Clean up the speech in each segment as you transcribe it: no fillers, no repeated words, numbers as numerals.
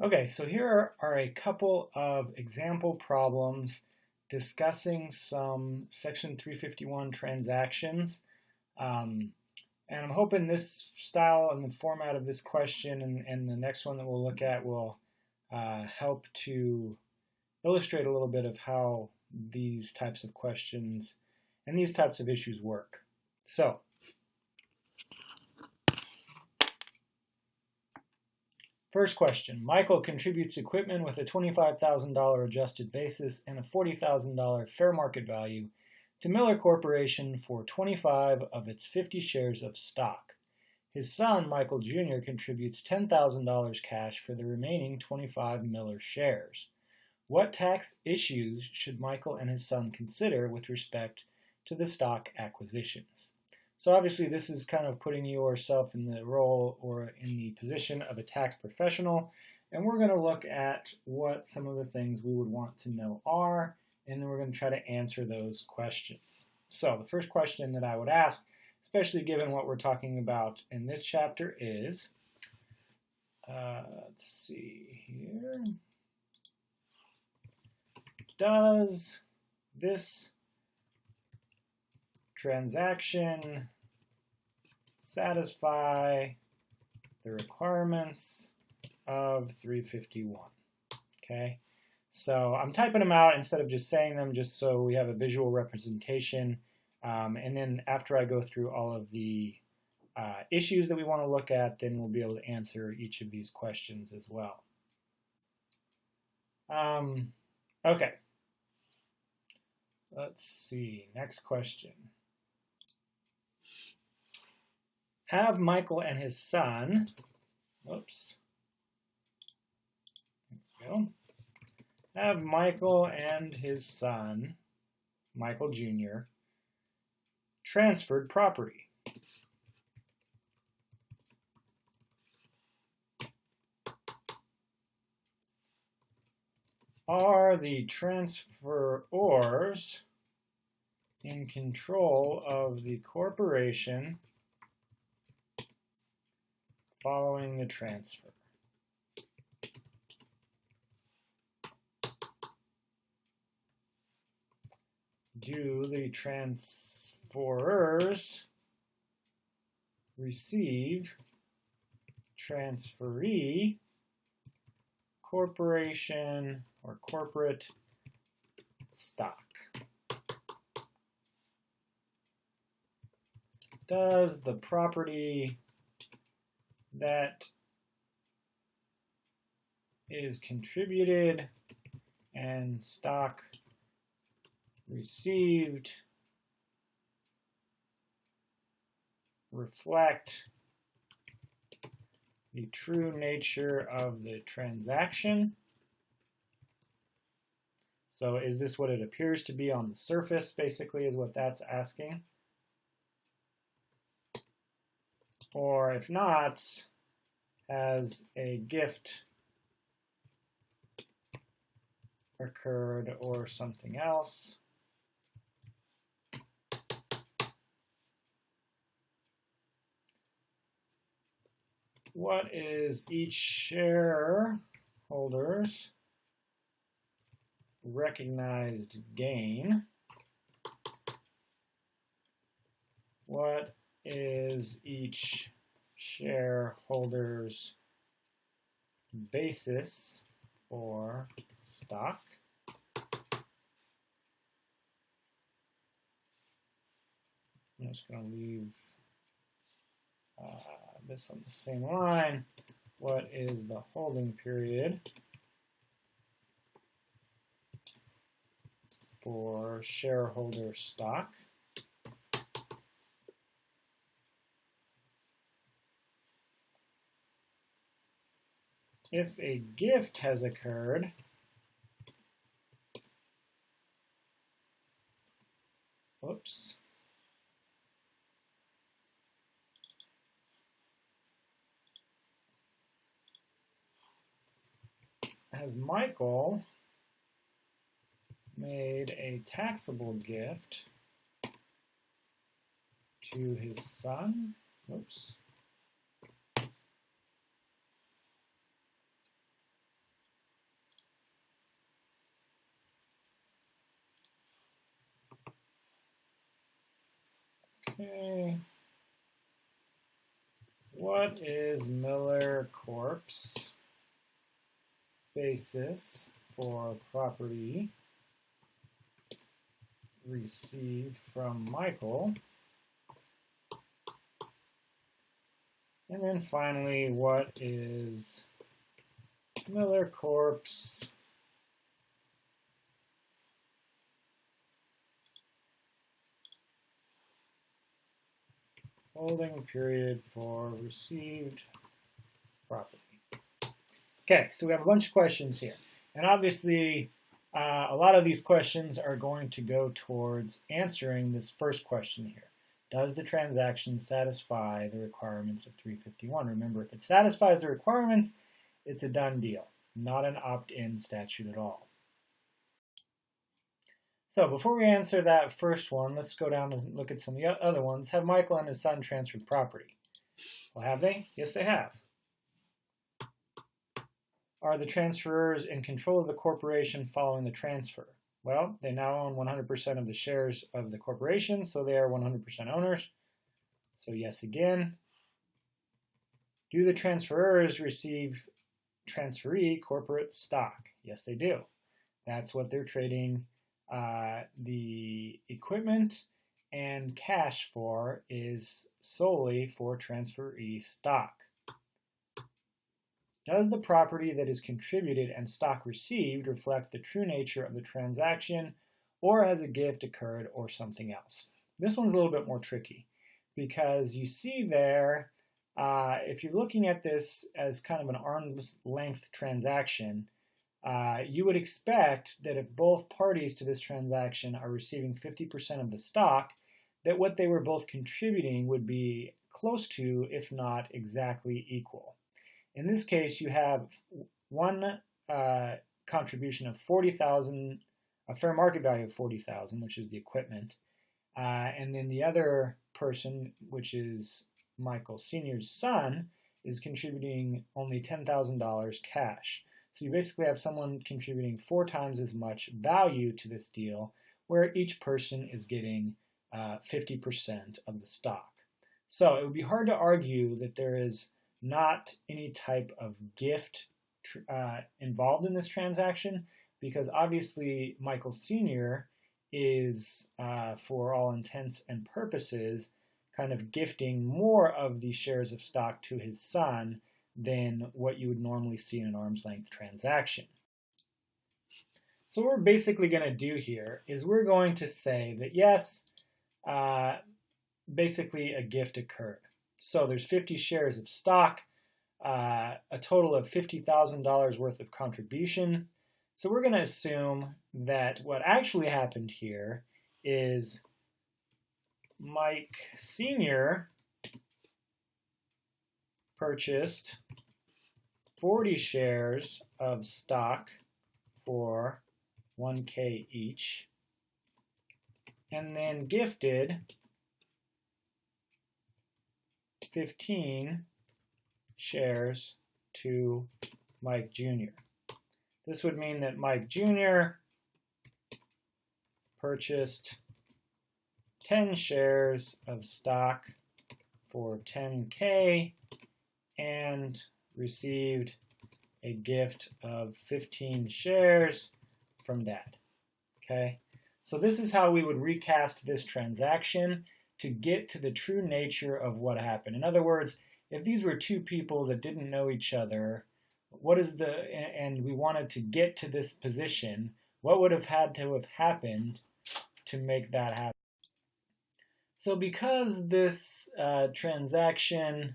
Okay, so here are a couple of example problems discussing some Section 351 transactions. And I'm hoping this style and the format of this question and the next one that we'll look at will help to illustrate a little bit of how these types of questions and these types of issues work. So, first question, Michael contributes equipment with a $25,000 adjusted basis and a $40,000 fair market value to Miller Corporation for 25 of its 50 shares of stock. His son, Michael Jr., contributes $10,000 cash for the remaining 25 Miller shares. What tax issues should Michael and his son consider with respect to the stock acquisitions? So obviously this is kind of putting yourself in the role or in the position of a tax professional, and we're going to look at what some of the things we would want to know are, and then we're going to try to answer those questions. So the first question that I would ask, especially given what we're talking about in this chapter, is, let's see here, does this transaction satisfy the requirements of 351? Okay, so I'm typing them out instead of just saying them, just so we have a visual representation. And then after I go through all of the issues that we want to look at, then we'll be able to answer each of these questions as well. Okay. Let's see, next question. Have Michael and his son, oops, there we go. Have Michael and his son, Michael Jr., transferred property? Are the transferors in control of the corporation following the transfer? Do the transferors receive transferee corporation or corporate stock? Does the property that is contributed and stock received reflect the true nature of the transaction? So is this what it appears to be on the surface, basically, is what that's asking? Or if not, has a gift occurred or something else? What is each shareholder's recognized gain? What is each shareholder's basis for stock? I'm just going to leave this on the same line. What is the holding period for shareholder stock? If a gift has occurred, whoops, has Michael made a taxable gift to his son? Whoops. Okay. What is Miller Corp's basis for property received from Michael? And then finally, what is Miller Corp's holding period for received property? Okay, so we have a bunch of questions here. And obviously, a lot of these questions are going to go towards answering this first question here. Does the transaction satisfy the requirements of 351? Remember, if it satisfies the requirements, it's a done deal, not an opt-in statute at all. So before we answer that first one, let's go down and look at some of the other ones. Have Michael and his son transferred property? Well, have they? Yes, they have. Are the transferors in control of the corporation following the transfer? Well, they now own 100% of the shares of the corporation, so they are 100% owners. So yes again. Do the transferors receive transferee corporate stock? Yes, they do. That's what they're trading the equipment and cash for, is solely for transferee stock. Does the property that is contributed and stock received reflect the true nature of the transaction, or has a gift occurred or something else? This one's a little bit more tricky because you see there, if you're looking at this as kind of an arm's length transaction, you would expect that if both parties to this transaction are receiving 50% of the stock, that what they were both contributing would be close to, if not exactly equal. In this case, you have one contribution of $40,000, a fair market value of $40,000, which is the equipment, and then the other person, which is Michael Sr.'s son, is contributing only $10,000 cash. So you basically have someone contributing 4 times as much value to this deal, where each person is getting 50% of the stock. So it would be hard to argue that there is not any type of gift involved in this transaction, because obviously Michael Sr. is, for all intents and purposes, kind of gifting more of the shares of stock to his son than what you would normally see in an arm's length transaction. So what we're basically going to do here is we're going to say that yes, basically a gift occurred. So there's 50 shares of stock, a total of $50,000 worth of contribution. So we're going to assume that what actually happened here is Mike Sr. purchased 40 shares of stock for $1,000 each, and then gifted 15 shares to Mike Jr. This would mean that Mike Jr. purchased 10 shares of stock for $10,000 and received a gift of 15 shares from Dad. Okay, so this is how we would recast this transaction to get to the true nature of what happened. In other words, if these were two people that didn't know each other, and we wanted to get to this position, what would have had to have happened to make that happen? So because this transaction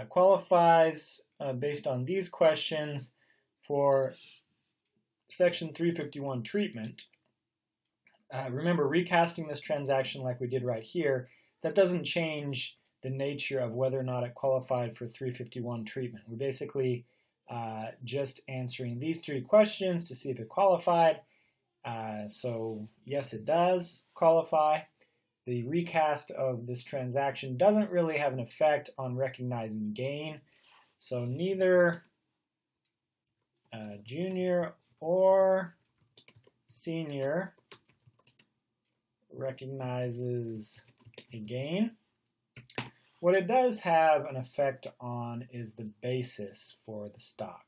qualifies based on these questions for Section 351 treatment, remember, recasting this transaction like we did right here, that doesn't change the nature of whether or not it qualified for 351 treatment. We're basically just answering these 3 questions to see if it qualified. So yes, it does qualify. The recast of this transaction doesn't really have an effect on recognizing gain. So neither Junior or Senior recognizes a gain. What it does have an effect on is the basis for the stock.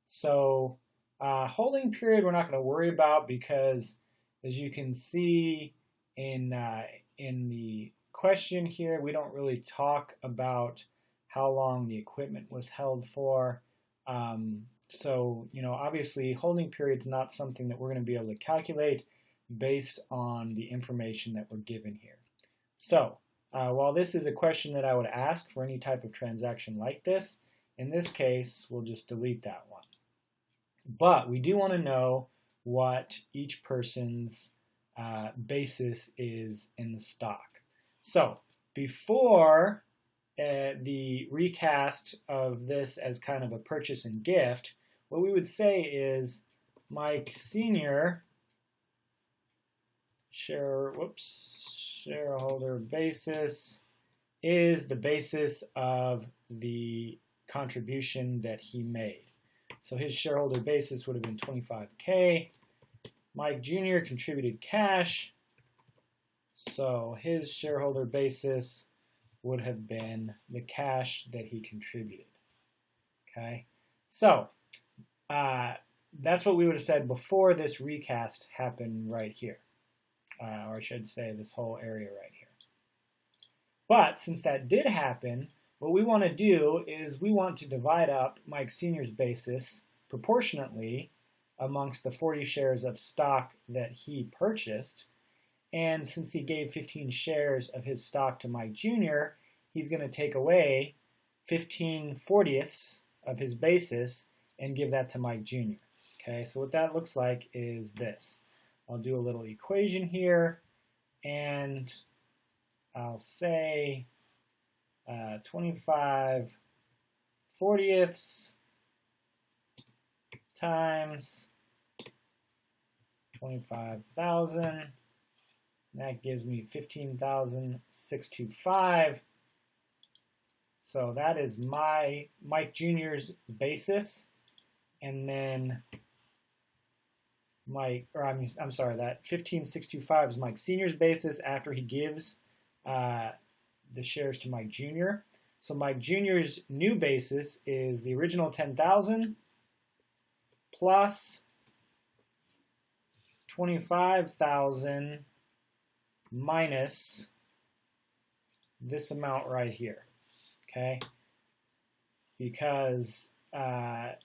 So holding period we're not going to worry about because, as you can see in the question here, we don't really talk about how long the equipment was held for. So, obviously holding period is not something that we're going to be able to calculate based on the information that we're given here. So, while this is a question that I would ask for any type of transaction like this, in this case, we'll just delete that one. But we do want to know what each person's basis is in the stock. So, before the recast of this as kind of a purchase and gift, what we would say is Mike Sr. shareholder basis is the basis of the contribution that he made. So his shareholder basis would have been $25K. Mike Jr. contributed cash, so his shareholder basis would have been the cash that he contributed. Okay, so that's what we would have said before this recast happened right here, or I should say this whole area right here. But since that did happen, what we want to do is we want to divide up Mike Sr.'s basis proportionately amongst the 40 shares of stock that he purchased. And since he gave 15 shares of his stock to Mike Jr., he's going to take away 15/40ths of his basis and give that to Mike Jr. Okay, so what that looks like is this. I'll do a little equation here, and I'll say 25/40ths times 25,000. That gives me 15,625. So that is my Mike Jr.'s basis, and then I'm sorry, that 15,625 is Mike Sr.'s basis after he gives the shares to Mike Jr. So Mike Jr.'s new basis is the original 10,000 plus 25,000 minus this amount right here. Okay, because as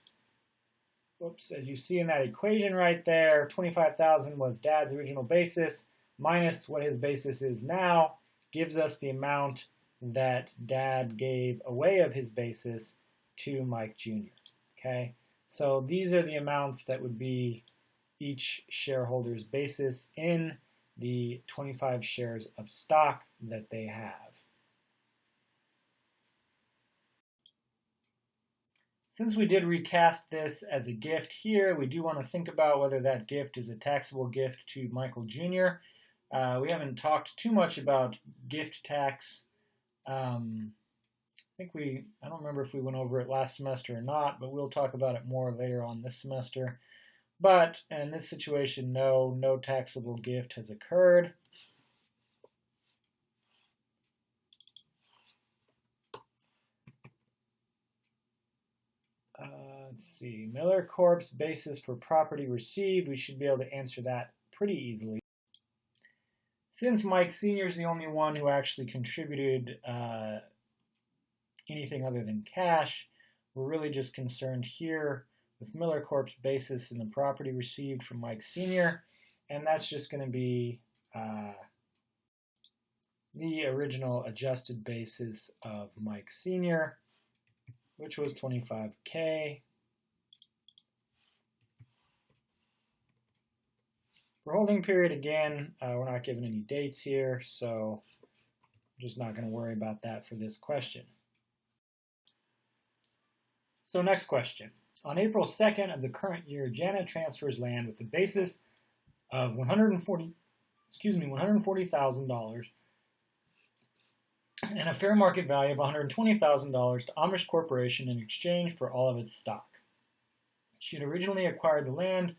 you see in that equation right there, 25,000 was Dad's original basis minus what his basis is now, gives us the amount that Dad gave away of his basis to Mike Jr. Okay, so these are the amounts that would be each shareholder's basis in the 25 shares of stock that they have. Since we did recast this as a gift here, we do want to think about whether that gift is a taxable gift to Michael Jr. We haven't talked too much about gift tax. I don't remember if we went over it last semester or not, but we'll talk about it more later on this semester. But in this situation, no taxable gift has occurred. Let's see, Miller Corp's basis for property received. We should be able to answer that pretty easily. Since Mike Sr. is the only one who actually contributed anything other than cash, we're really just concerned here with Miller Corp's basis in the property received from Mike Sr., and that's just going to be the original adjusted basis of Mike Sr., which was $25K. For holding period, again, we're not given any dates here, so I'm just not going to worry about that for this question. So next question. On April 2nd of the current year, Janet transfers land with a basis of $140,000 and a fair market value of $120,000 to Amish Corporation in exchange for all of its stock. She had originally acquired the land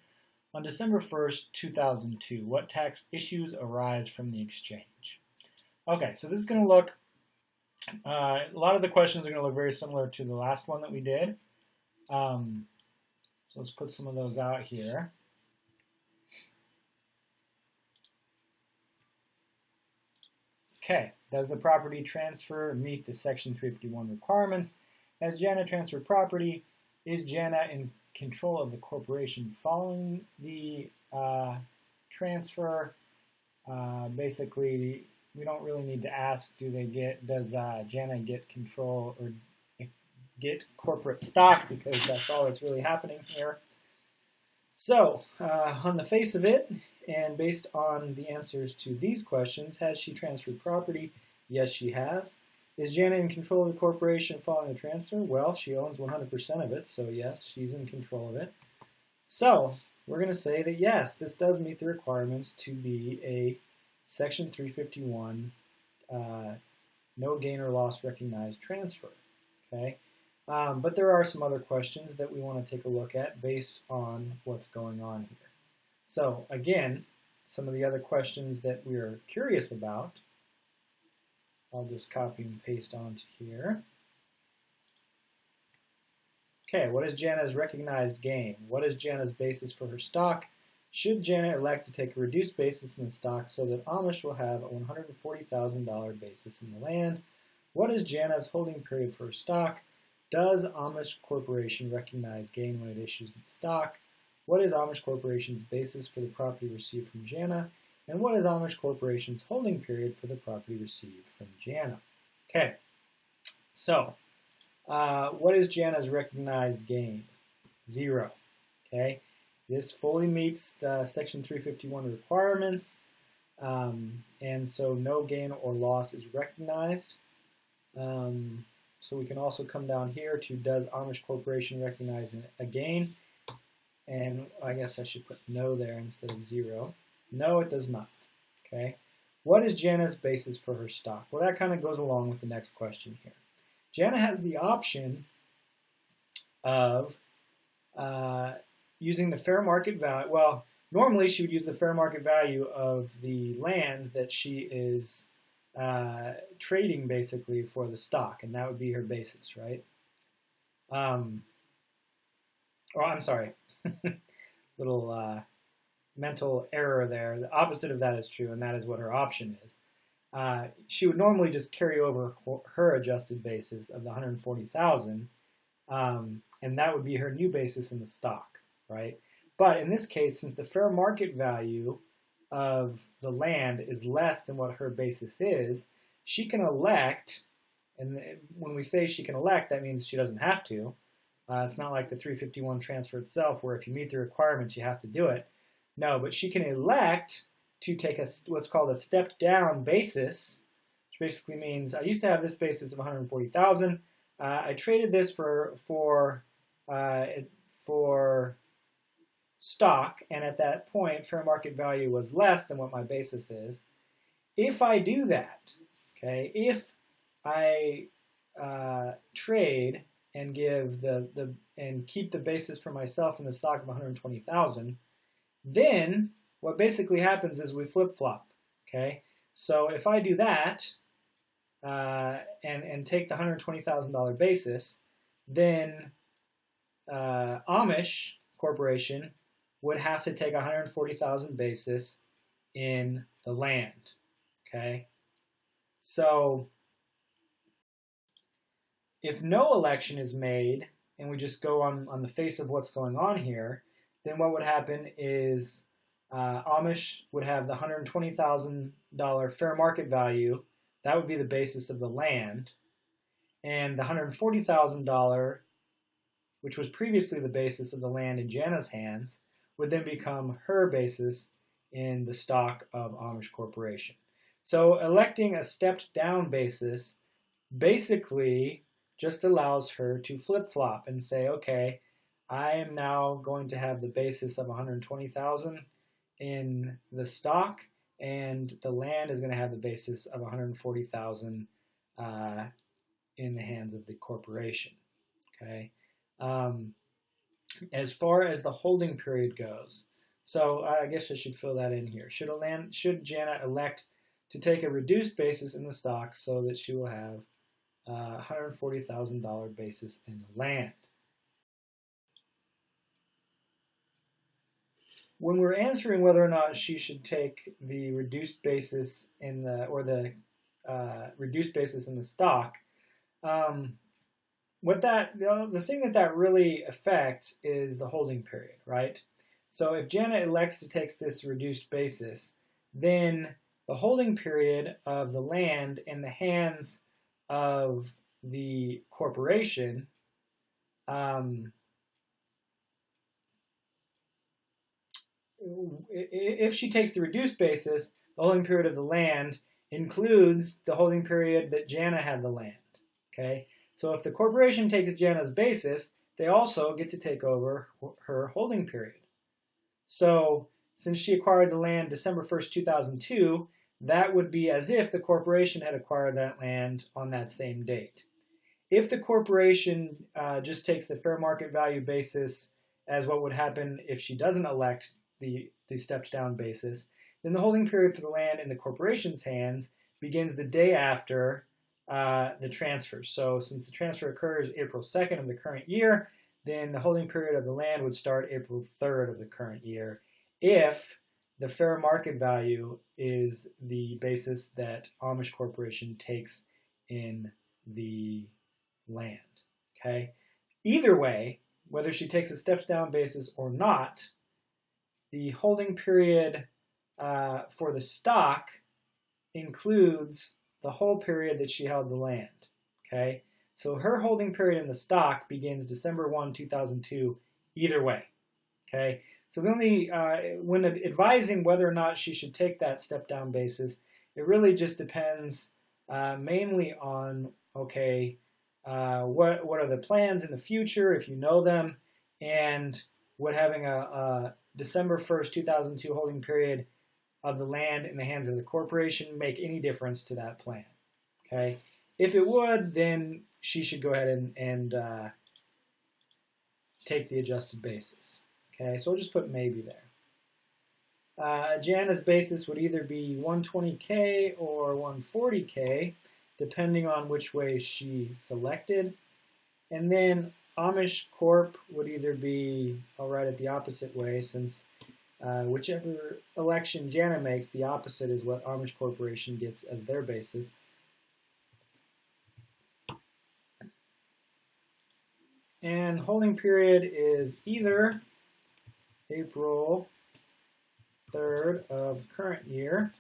on December 1st, 2002. What tax issues arise from the exchange? Okay, so this is going to look, a lot of the questions are going to look very similar to the last one that we did. So let's put some of those out here. Okay, does the property transfer meet the Section 351 requirements? Has Jana transferred property? Is Jana in control of the corporation following the transfer? Basically, we don't really need to ask, does Jana get control or get corporate stock, because that's all that's really happening here. So, on the face of it, and based on the answers to these questions, has she transferred property? Yes, she has. Is Jana in control of the corporation following the transfer? Well, she owns 100% of it, so yes, she's in control of it. So, we're going to say that yes, this does meet the requirements to be a Section 351 no gain or loss recognized transfer. Okay, but there are some other questions that we want to take a look at based on what's going on here. So again, some of the other questions that we are curious about, I'll just copy and paste onto here. Okay, what is Jana's recognized gain? What is Jana's basis for her stock? Should Jana elect to take a reduced basis in the stock so that Amish will have a $140,000 basis in the land? What is Jana's holding period for her stock? Does Amish Corporation recognize gain when it issues its stock? What is Amish Corporation's basis for the property received from Jana? And what is Amish Corporation's holding period for the property received from Jana? Okay, so what is Jana's recognized gain? 0. Okay, this fully meets the Section 351 requirements, and so no gain or loss is recognized. So we can also come down here to, does Amish Corporation recognize a gain? And I guess I should put no there instead of 0. No, it does not. Okay. What is Jana's basis for her stock? Well, that kind of goes along with the next question here. Jana has the option of using the fair market value. Well, normally she would use the fair market value of the land that she is trading basically for the stock, and that would be her basis, right? Oh, I'm sorry. Little mental error there. The opposite of that is true, and that is what her option is. She would normally just carry over her adjusted basis of the $140,000, and that would be her new basis in the stock, right? But in this case, since the fair market value of the land is less than what her basis is, she can elect, and when we say she can elect, that means she doesn't have to. It's not like the 351 transfer itself, where if you meet the requirements, you have to do it. No, but she can elect to take what's called a step-down basis, which basically means I used to have this basis of $140,000. I traded this for stock, and at that point, fair market value was less than what my basis is. If I do that, okay, if I trade and give and keep the basis for myself in the stock of $120,000, then what basically happens is we flip-flop. Okay, so if I do that and take the $120,000 basis, then Amish Corporation would have to take $140,000 basis in the land. Okay, so if no election is made and we just go on the face of what's going on here, then what would happen is Amish would have the $120,000 fair market value. That would be the basis of the land. And the $140,000, which was previously the basis of the land in Jana's hands, would then become her basis in the stock of Amish Corporation. So electing a stepped-down basis basically just allows her to flip-flop and say, okay, I am now going to have the basis of $120,000 in the stock, and the land is going to have the basis of $140,000 in the hands of the corporation. Okay. As far as the holding period goes, so I guess I should fill that in here. Should Jana elect to take a reduced basis in the stock so that she will have a $140,000 basis in the land. When we're answering whether or not she should take the reduced basis in the reduced basis in the stock, the thing that really affects is the holding period, right? So if Jana elects to take this reduced basis, then the holding period of the land in the hands of the corporation if she takes the reduced basis, the holding period of the land includes the holding period that Jana had the land. Okay, so if the corporation takes Jana's basis, they also get to take over her holding period. So since she acquired the land December 1st, 2002, that would be as if the corporation had acquired that land on that same date. If the corporation just takes the fair market value basis as what would happen if she doesn't elect the stepped down basis, then the holding period for the land in the corporation's hands begins the day after the transfer. So since the transfer occurs April 2nd of the current year, then the holding period of the land would start April 3rd of the current year if the fair market value is the basis that Amish Corporation takes in the land. Okay? Either way, whether she takes a stepped down basis or not, the holding period for the stock includes the whole period that she held the land. Okay, so her holding period in the stock begins December 1, 2002, either way. Okay, so the only when advising whether or not she should take that step down basis, it really just depends mainly on what are the plans in the future if you know them, and would having a December 1st, 2002 holding period of the land in the hands of the corporation make any difference to that plan. Okay, if it would, then she should go ahead and take the adjusted basis. Okay, so we'll just put maybe there. Jana's basis would either be 120K or 140K, depending on which way she selected. And then Amish Corp would either be, I'll write it the opposite way, since whichever election Jana makes, the opposite is what Amish Corporation gets as their basis. And holding period is either April 3rd of current year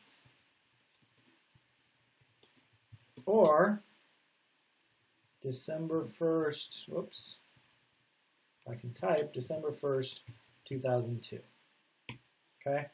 or December 1st, whoops, if I can type, December 1st, 2002. Okay?